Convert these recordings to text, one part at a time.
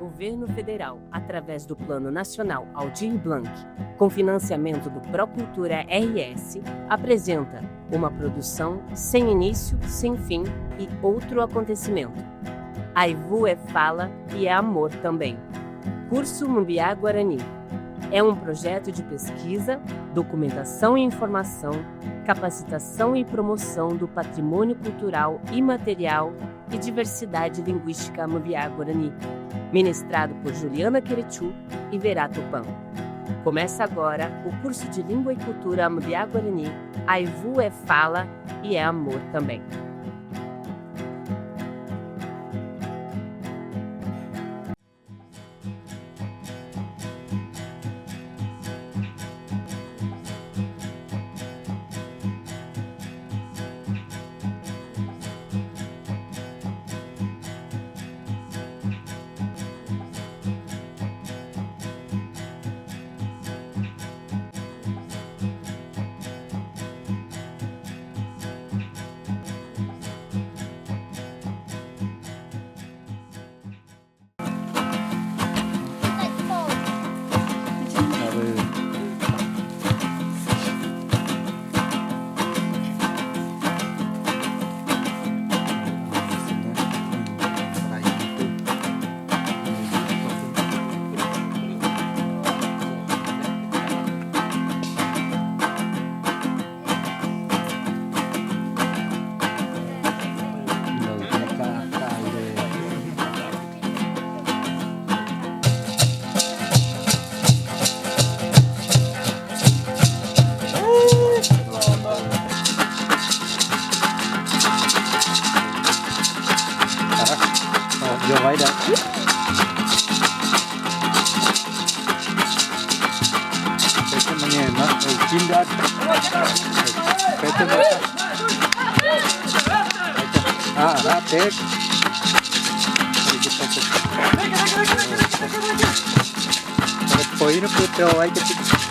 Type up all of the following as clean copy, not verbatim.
Governo Federal, através do Plano Nacional Aldir Blanc, com financiamento do Procultura RS, apresenta uma produção sem início, sem fim e outro acontecimento. Aivu é fala e é amor também. Curso Mumbiá Guarani. É um projeto de pesquisa, documentação e informação, capacitação e promoção do patrimônio cultural imaterial e diversidade linguística Mumbiá Guarani, ministrado por Juliana Querechu e Verá Tupan. Começa agora o curso de Língua e Cultura Mumbiá Guarani, Aivu é fala e é amor também. Poin putra ay ketik.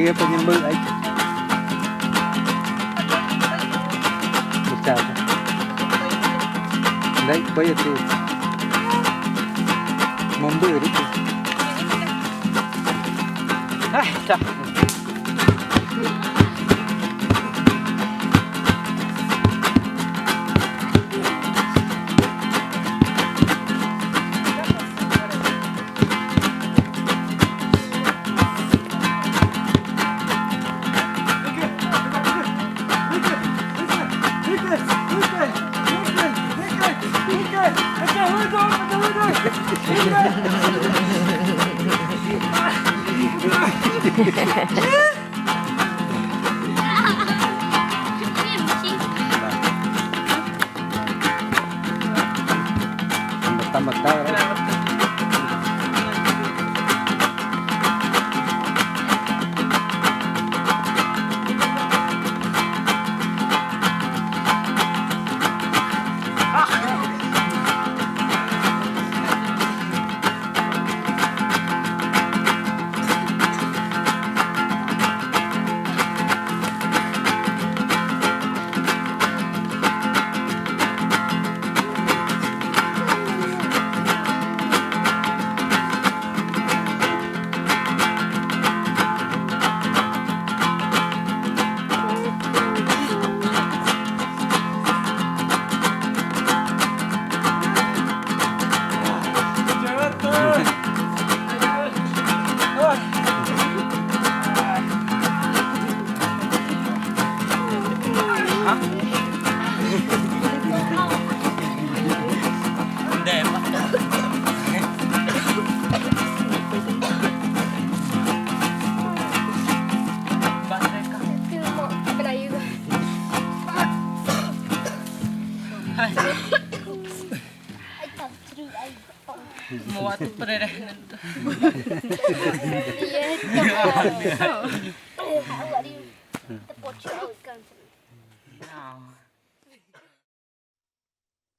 Nghe cái nhân bự ấy. Một chào. Đấy, bây giờ thì mâm bự đấy. Ai, chào. Mata-mata.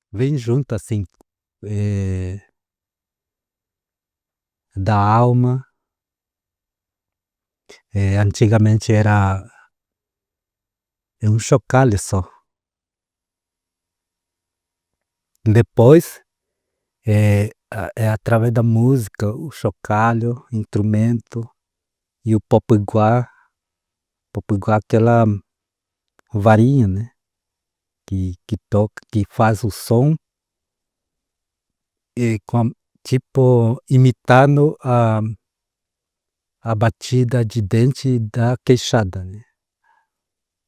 Vem junto assim, é, da alma. Antigamente era um chocalho só. Depois é através da música, o chocalho, instrumento e o popiguá, aquela varinha, né? Que toca, que faz o som tipo imitando a batida de dente da queixada, né?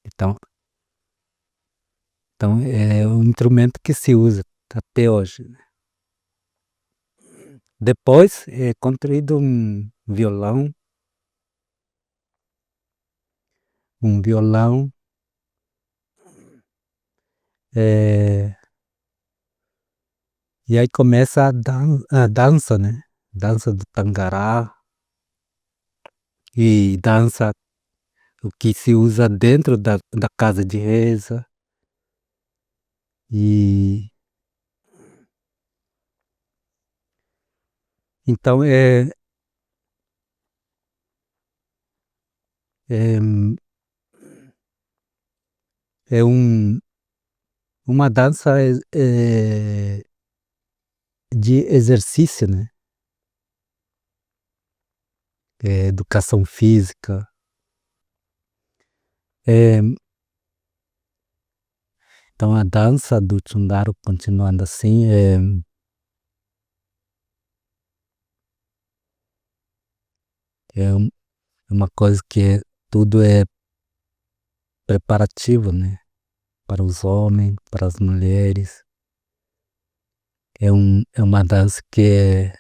Então é um instrumento que se usa até hoje, né? Depois é construído um violão, é, e aí começa a dança, né? Dança do tangará e dança o que se usa dentro da casa de reza. E então é, é uma dança de exercício, né? Educação física. Então a dança do Tundaro continuando assim uma coisa que tudo é preparativo, né? Para os homens, para as mulheres. É uma dança que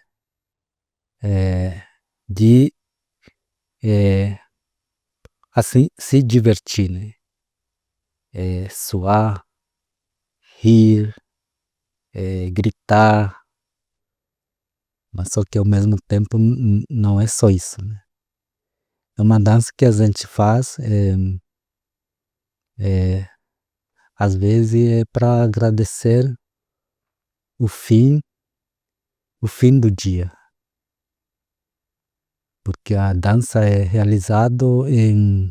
de assim se divertir, né? Suar, rir, gritar, mas só que ao mesmo tempo não é só isso, né? É uma dança que a gente faz às vezes é para agradecer o fim, o fim do dia, porque a dança é realizado em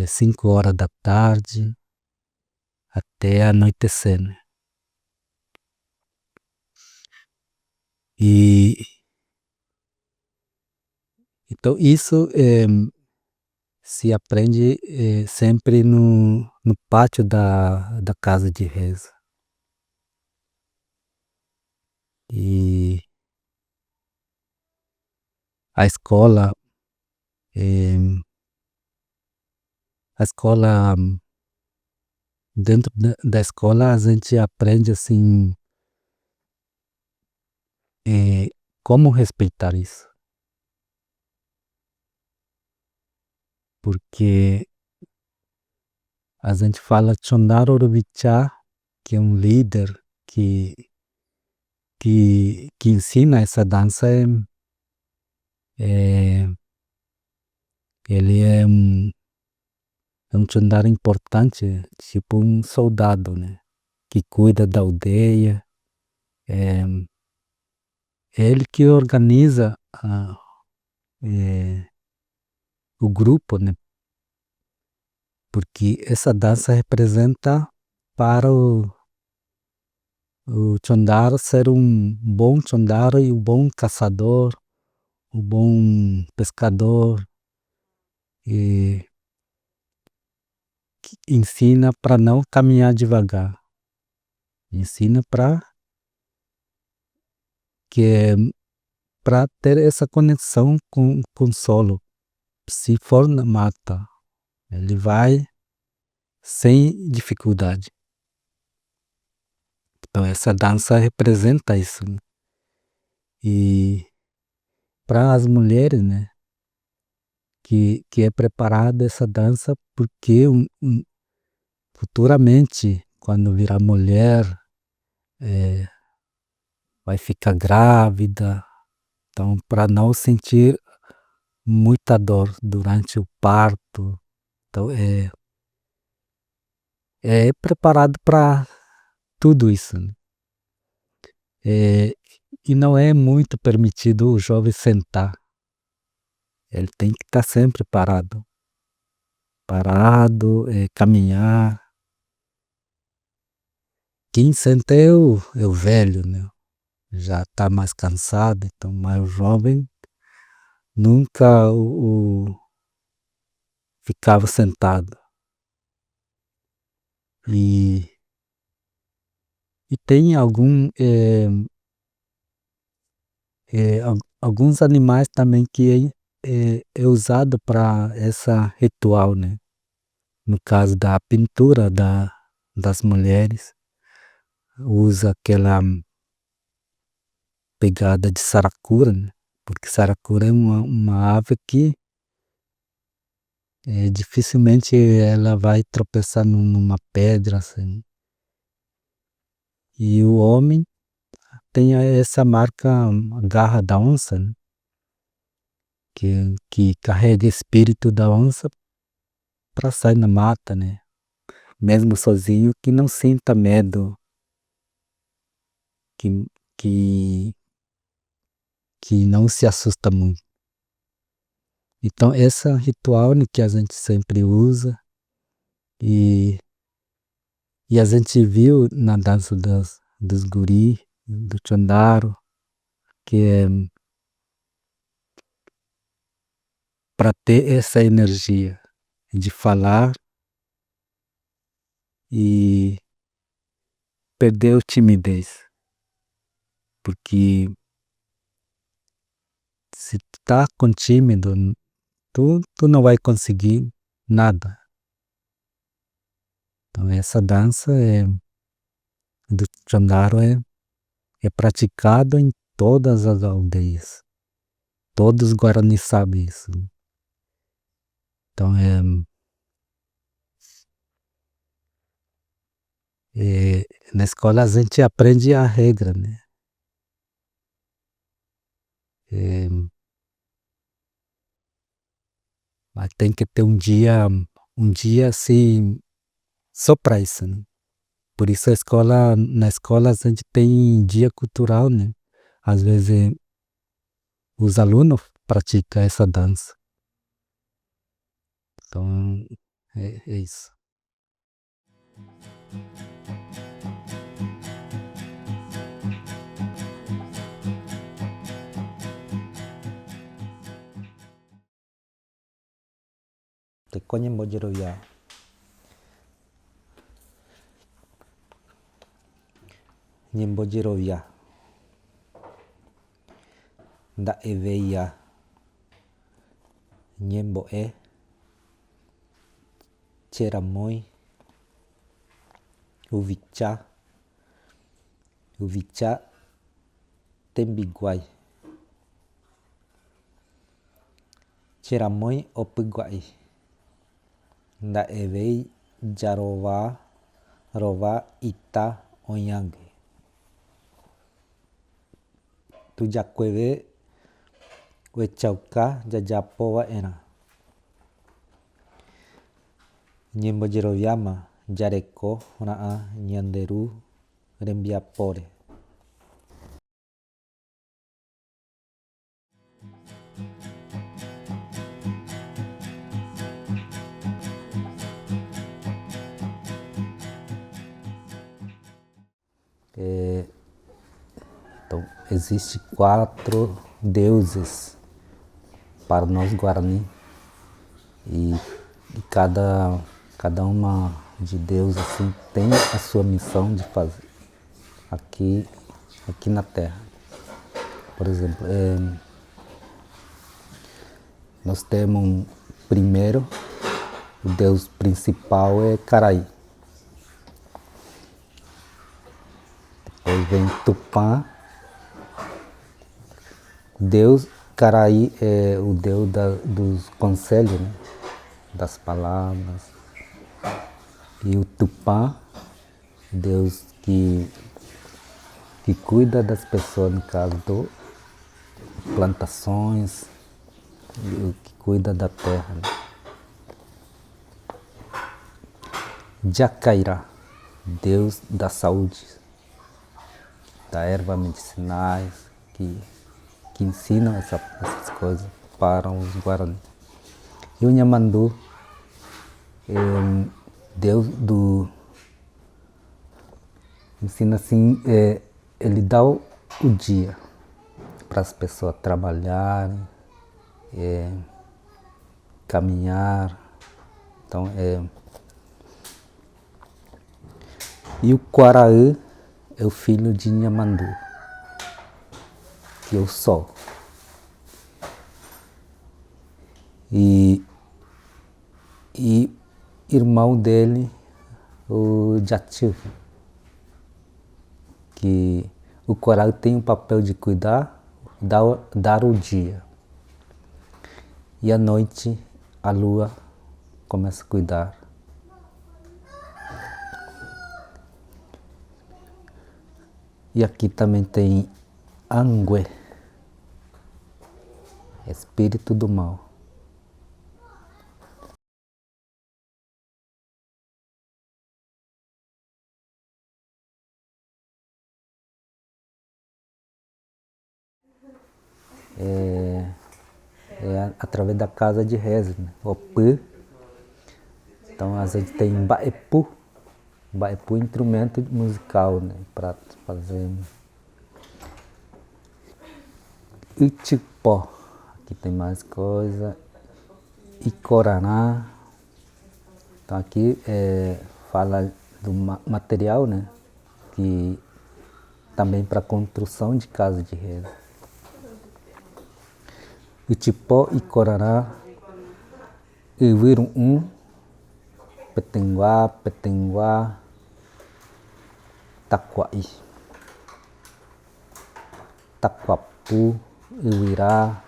5 horas da tarde até anoitecer, né? E então isso se aprende sempre no pátio da casa de reza. E a escola, eh, a escola, dentro da escola a gente aprende assim como respeitar isso. porque a gente fala Chondaro Urubichá, que é um líder que ensina essa dança, ele é um Chondaro importante, tipo um soldado, né? Que cuida da aldeia. É ele que organiza o grupo, né? Porque essa dança representa para o Chondaro ser um bom Chondaro e um bom caçador, um bom pescador, e que ensina para não caminhar devagar, ensina para ter essa conexão com o solo. Se for na mata, ele vai sem dificuldade. Então essa dança representa isso, né? E para as mulheres, né, que é preparada essa dança, porque futuramente, quando virar mulher, vai ficar grávida, então para não sentir muita dor durante o parto, então é preparado para tudo isso, né? E não é muito permitido o jovem sentar, ele tem que estar sempre parado, caminhar. Quem senta é o velho, né? Já está mais cansado, então, mas o jovem nunca ficava sentado. E tem alguns animais também que é usado para essa ritual, né? No caso da pintura das mulheres, usa aquela pegada de saracura, né? Porque saracura é uma ave que dificilmente ela vai tropeçar numa pedra, assim. E o homem tem essa marca, a garra da onça, né? Que carrega o espírito da onça para sair na mata, né? Mesmo sozinho, que não sinta medo, que, que, que não se assusta muito. Então, esse ritual, né, que a gente sempre usa, e a gente viu na dança dos guri, do Chondaro, que é para ter essa energia de falar e perder a timidez. Porque se tu tá com tímido, tu não vai conseguir nada. Então essa dança do Chondaro é praticado em todas as aldeias. Todos os Guarani sabem isso. Então na escola a gente aprende a regra, né? Mas tem que ter um dia assim, só para isso, né? Por isso na escola a gente tem dia cultural, né? Às vezes os alunos praticam essa dança. Então é isso. Tekonye mojeroya. Nyembojeroya. Nda eveya. Nyemboe. Cheramoi. Uvicha. Uvicha. Tembiguai. Cheramoi opiguai. nda evei jarova rova ita onyangue. Tujakueve wechauka jajapo wa'erã. Ñembojeroviáma jareko ra'ã ñanderu rembiapóre. Então, existe 4 deuses para nós Guarani e cada uma de Deus assim tem a sua missão de fazer aqui na Terra. Por exemplo, nós temos primeiro o Deus principal é Caraí. Depois vem Tupã. Deus Caraí é o Deus dos conselhos, né? Das palavras. E o Tupã, Deus que cuida das pessoas, no caso do plantações, que cuida da terra. Né? Jacairá, Deus da saúde, da erva medicinais, que ensinam essas coisas para os Guarani. E o Nhamandu é um Deus ensina assim, ele dá o dia para as pessoas trabalharem, caminhar. Então, e o Quaraã é o filho de Nhamandu, que é o sol. E irmão dele, o Jatil, que o Quaraã tem o papel de cuidar, dar o dia. E à noite a lua começa a cuidar. E aqui também tem Angué, espírito do mal. Através da casa de reza, né? Opã. Então a gente tem Baepu. Baepu é instrumento musical, né? Para fazer. Itipó, aqui tem mais coisa. Icorará. Então aqui fala do material, né? Que também para construção de casa de reza. Itipó, Icorará, Iwirum, Petenguá, Taquaí, Taquapu, Iwirá,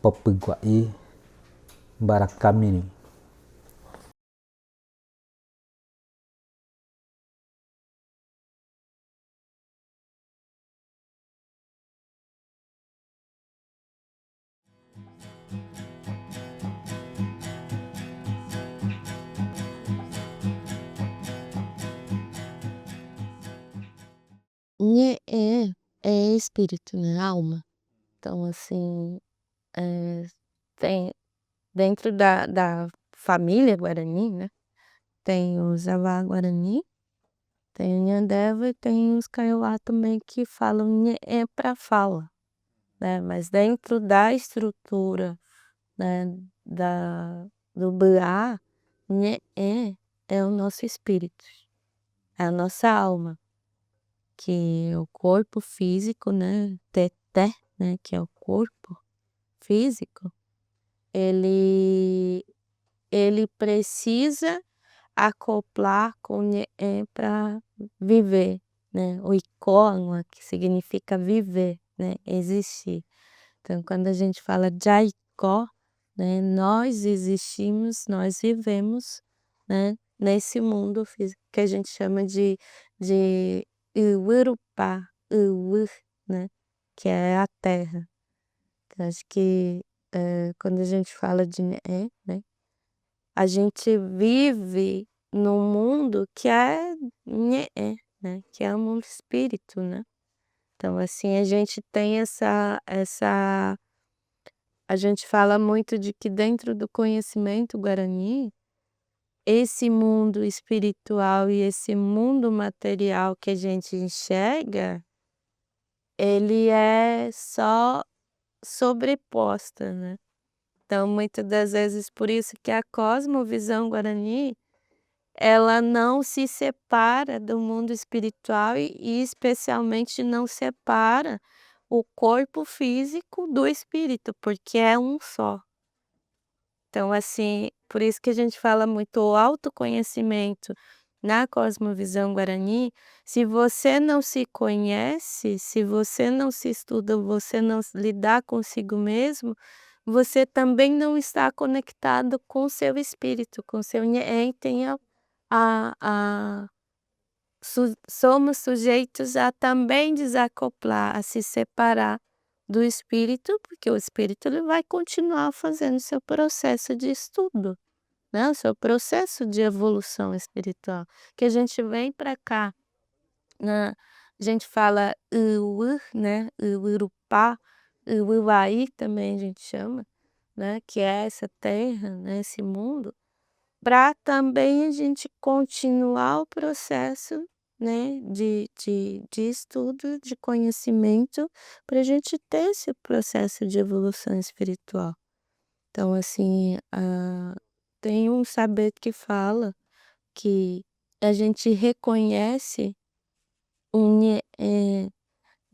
Popiguaí, Baracamirim. Nhé é espírito, né? Alma. Então, assim, tem dentro da família Guarani, né? Tem o Zavá Guarani, tem o Nhandeva e tem os Kaiowá também que falam Nhé para fala, né? Mas dentro da estrutura, né? Do Buá, Nhé é o nosso espírito, é a nossa alma. Que é o corpo físico, né, Teté, né, que é o corpo físico, ele precisa acoplar com o para viver, né, o Icó, que significa viver, né, existir. Então, quando a gente fala Jaicó, né, nós existimos, nós vivemos, né, nesse mundo físico que a gente chama de Uirupá, Uir, né, que é a terra. Eu acho que, quando a gente fala de Neé, né, a gente vive num mundo que é Neé, né, que é o mundo espírito, né. Então, assim, a gente tem a gente fala muito de que dentro do conhecimento guarani, esse mundo espiritual e esse mundo material que a gente enxerga, ele é só sobreposta, né. Então, muitas das vezes, por isso que a cosmovisão guarani, ela não se separa do mundo espiritual e especialmente não separa o corpo físico do espírito, porque é um só. Então, assim, por isso que a gente fala muito o autoconhecimento na cosmovisão guarani, se você não se conhece, se você não se estuda, você não lidar consigo mesmo, você também não está conectado com o seu espírito, com o seu nhen, tem a somos sujeitos a também desacoplar, a se separar do espírito, porque o espírito ele vai continuar fazendo seu processo de estudo, né, o seu processo de evolução espiritual, que a gente vem para cá, né, a gente fala Uir, né, Uirupá, Uiuai também a gente chama, né, que é essa terra, né, esse mundo, para também a gente continuar o processo, né, de estudo, de conhecimento, para a gente ter esse processo de evolução espiritual. Então, assim, tem um saber que fala que a gente reconhece o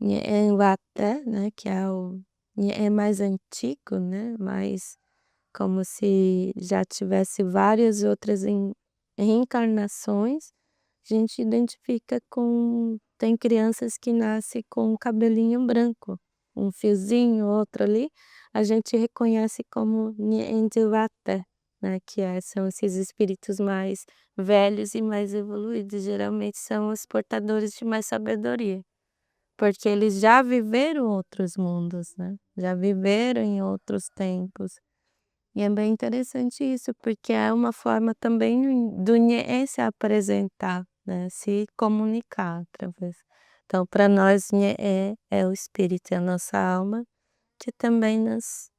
Nheengwate, né, que é o Nhe mais antigo, né, mais como se já tivesse várias outras reencarnações, a gente identifica com tem crianças que nascem com um cabelinho branco, um fiozinho, outro ali, a gente reconhece como Nheengwate, né, são esses espíritos mais velhos e mais evoluídos, geralmente são os portadores de mais sabedoria, porque eles já viveram outros mundos, né, já viveram em outros tempos. E é bem interessante isso, porque é uma forma também do Nheé se apresentar, né, se comunicar através. Então, para nós, Nheé é o espírito, é a nossa alma, que também nos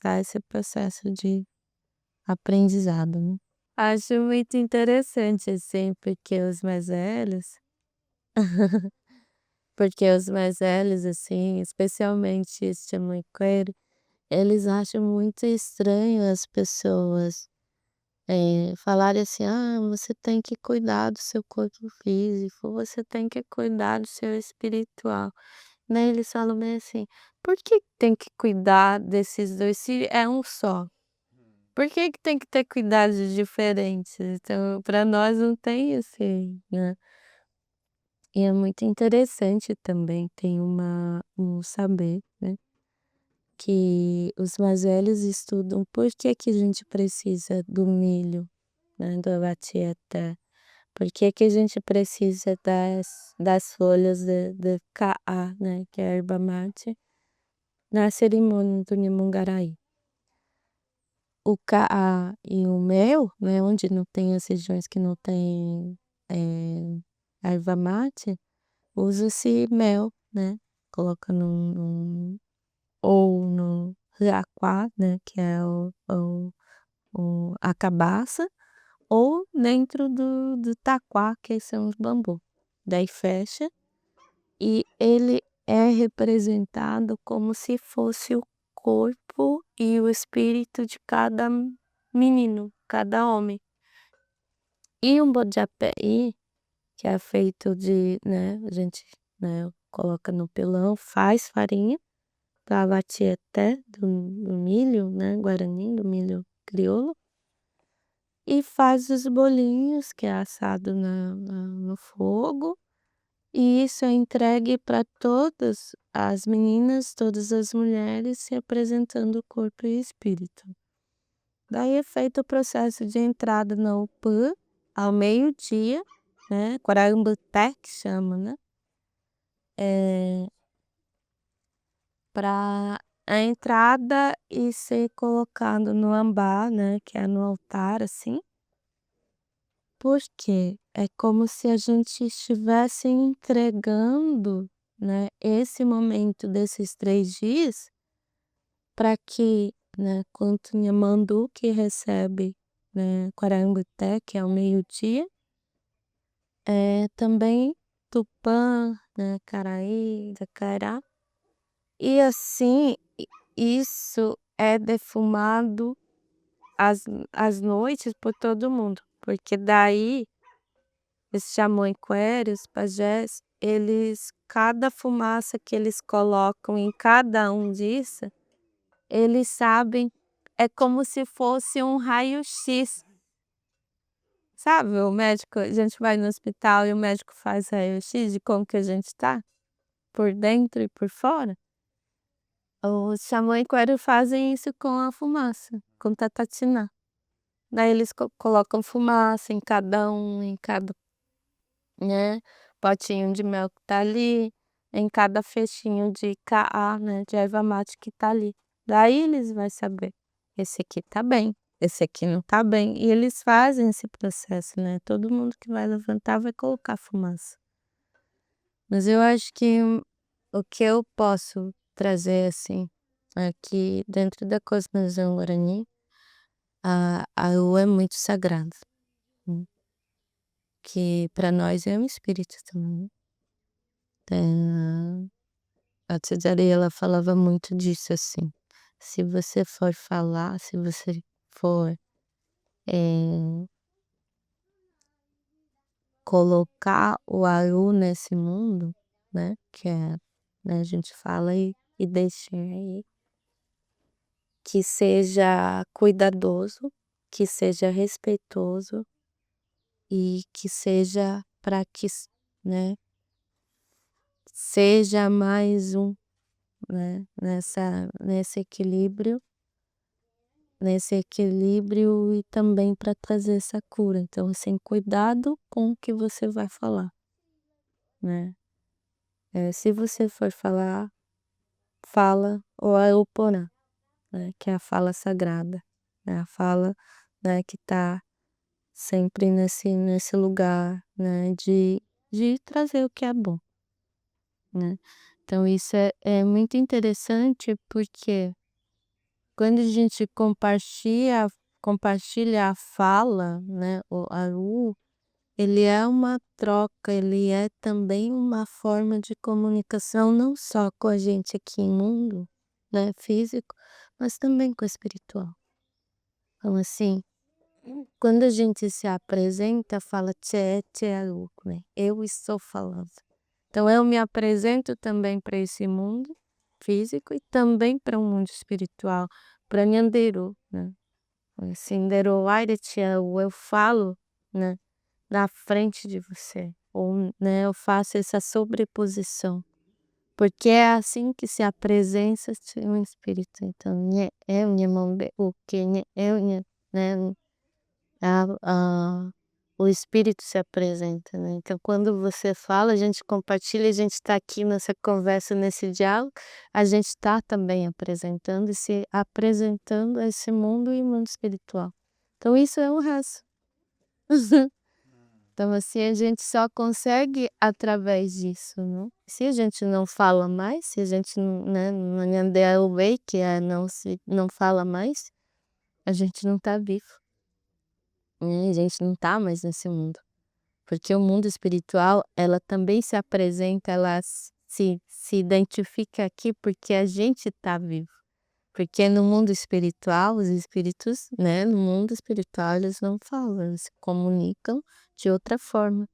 dá esse processo de aprendizado, né. Acho muito interessante, assim, porque os mais velhos, assim, especialmente este Chamuiqueiro, eles acham muito estranho as pessoas, falarem assim: "Ah, você tem que cuidar do seu corpo físico, você tem que cuidar do seu espiritual", né, eles falam bem assim: "Por que que tem que cuidar desses 2 se é um só? Por que que tem que ter cuidados diferentes?". Então, para nós não tem assim, né. E é muito interessante também, tem um saber, né, que os mais velhos estudam por que que a gente precisa do milho, né, do abatietê, por que que a gente precisa das folhas de caá, né, que é a erva mate, na cerimônia do Nhomungarái. O caá e o mel, né, onde não tem as regiões que não tem, a erva mate, usa-se mel, né, coloca ou no riaquá, né, que é a cabaça, ou dentro do taquá, que são os bambu. Daí fecha e ele é representado como se fosse o corpo e o espírito de cada menino, cada homem. E um bojapeí, que é feito de, né, a gente, né, coloca no pilão, faz farinha para abatir do milho, né, guarani, do milho crioulo, e faz os bolinhos, que é assado no fogo, e isso é entregue para todas as meninas, todas as mulheres, se apresentando o corpo e espírito. Daí é feito o processo de entrada na UPA ao meio-dia, né, Quarambutec que chama, né, para a entrada e ser colocado no ambá, né, que é no altar, assim. Porque é como se a gente estivesse entregando, né, esse momento desses 3 dias para que, né, quanto Nyamandu que recebe, né, Quarambutec, que é ao meio-dia, também Tupã, né, Caraí, Jacará, e assim, isso é defumado às noites por todo mundo, porque daí os xamã-queres, os pajés, eles cada fumaça que eles colocam em cada um disso, eles sabem, é como se fosse um raio-x. Sabe, o médico, a gente vai no hospital e o médico faz raio-x de como que a gente tá, por dentro e por fora? Os xamã-queres fazem isso com a fumaça, com tatatinã. Daí eles colocam fumaça em cada um, em cada, né, potinho de mel que tá ali, em cada fechinho de caá, né, de erva mate que tá ali. Daí eles vai saber, esse aqui tá bem, esse aqui não tá bem, e eles fazem esse processo, né, todo mundo que vai levantar vai colocar fumaça. Mas eu acho que o que eu posso trazer, assim, aqui dentro da cosmovisão Guarani, a lua é muito sagrada, hum, que para nós é um espírito também. A Tzadari, ela falava muito disso, assim, se você for falar, se você for, colocar o Aru nesse mundo, né, que é, né, a gente fala e deixa aí, que seja cuidadoso, que seja respeitoso e que seja para que né, seja mais um, né, nesse equilíbrio e também para trazer essa cura. Então, assim, cuidado com o que você vai falar, né. Se você for falar, fala o Aoporã, né, que é a fala sagrada, né, a fala, né, que tá sempre nesse lugar, né, de trazer o que é bom, né. Então isso é muito interessante, porque quando a gente compartilha a fala, né, o Aru, ele é uma troca, ele é também uma forma de comunicação não só com a gente aqui em mundo, né, físico, mas também com o espiritual. Então assim, quando a gente se apresenta, fala Tchê, Tchê Aru, né, eu estou falando. Então eu me apresento também para esse mundo físico e também para um mundo espiritual, para Nyanderu, né. Assim, Nderu Aire Tchau, eu falo, né, na frente de você, ou, né, eu faço essa sobreposição, porque é assim que se apresenta um espírito. Então, Nhé é o Nhamombe, o que Nhé é o Nhé, né, a o espírito se apresenta, né. Então quando você fala, a gente compartilha, a gente está aqui nessa conversa, nesse diálogo, a gente está também apresentando e se apresentando a esse mundo e mundo espiritual. Então isso é um resto. Então assim, a gente só consegue através disso, né. Se a gente não fala mais, se a gente não, né, no Nhandé Away, que é não fala mais, a gente não está vivo, né, a gente não está mais nesse mundo. Porque o mundo espiritual, ela também se apresenta, ela se identifica aqui porque a gente está vivo. Porque no mundo espiritual, os espíritos, né, no mundo espiritual eles não falam, eles se comunicam de outra forma.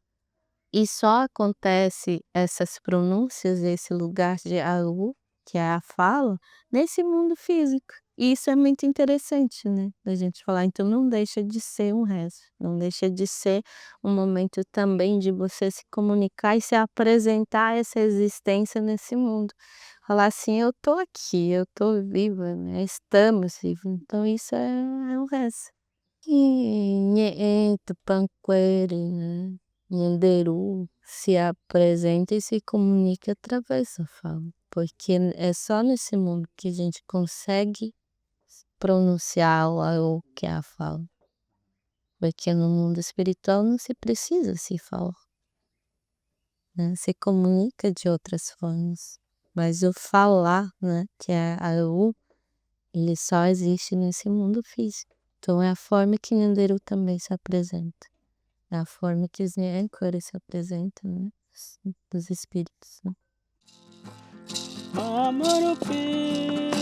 E só acontece essas pronúncias, esse lugar de Aru, que é a fala, nesse mundo físico. E isso é muito interessante, né, da gente falar, então não deixa de ser um rezo, não deixa de ser um momento também de você se comunicar e se apresentar essa existência nesse mundo. Falar assim: "Eu tô aqui, eu tô viva, né, estamos vivos", então isso é um rezo. E Nheé Tupã-Quere, né, Nhanderu se apresenta e se comunica através da fala, porque é só nesse mundo que a gente consegue pronunciar o que é a fala, porque no mundo espiritual não se precisa se falar, né, se comunica de outras formas, mas o falar, né, que é a "u", ele só existe nesse mundo físico. Então é a forma que Nyanderu também se apresenta, é a forma que os Nyankore se apresentam, né, dos espíritos, né. Amarupi,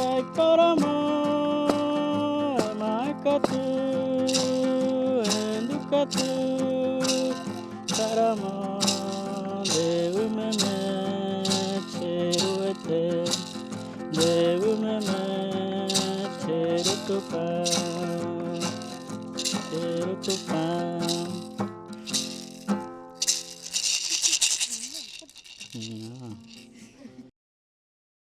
ai karama, maikatu, endukatu, karama, devu meme, cheruete, devu meme, cherutupa, cherutupa. Yeah.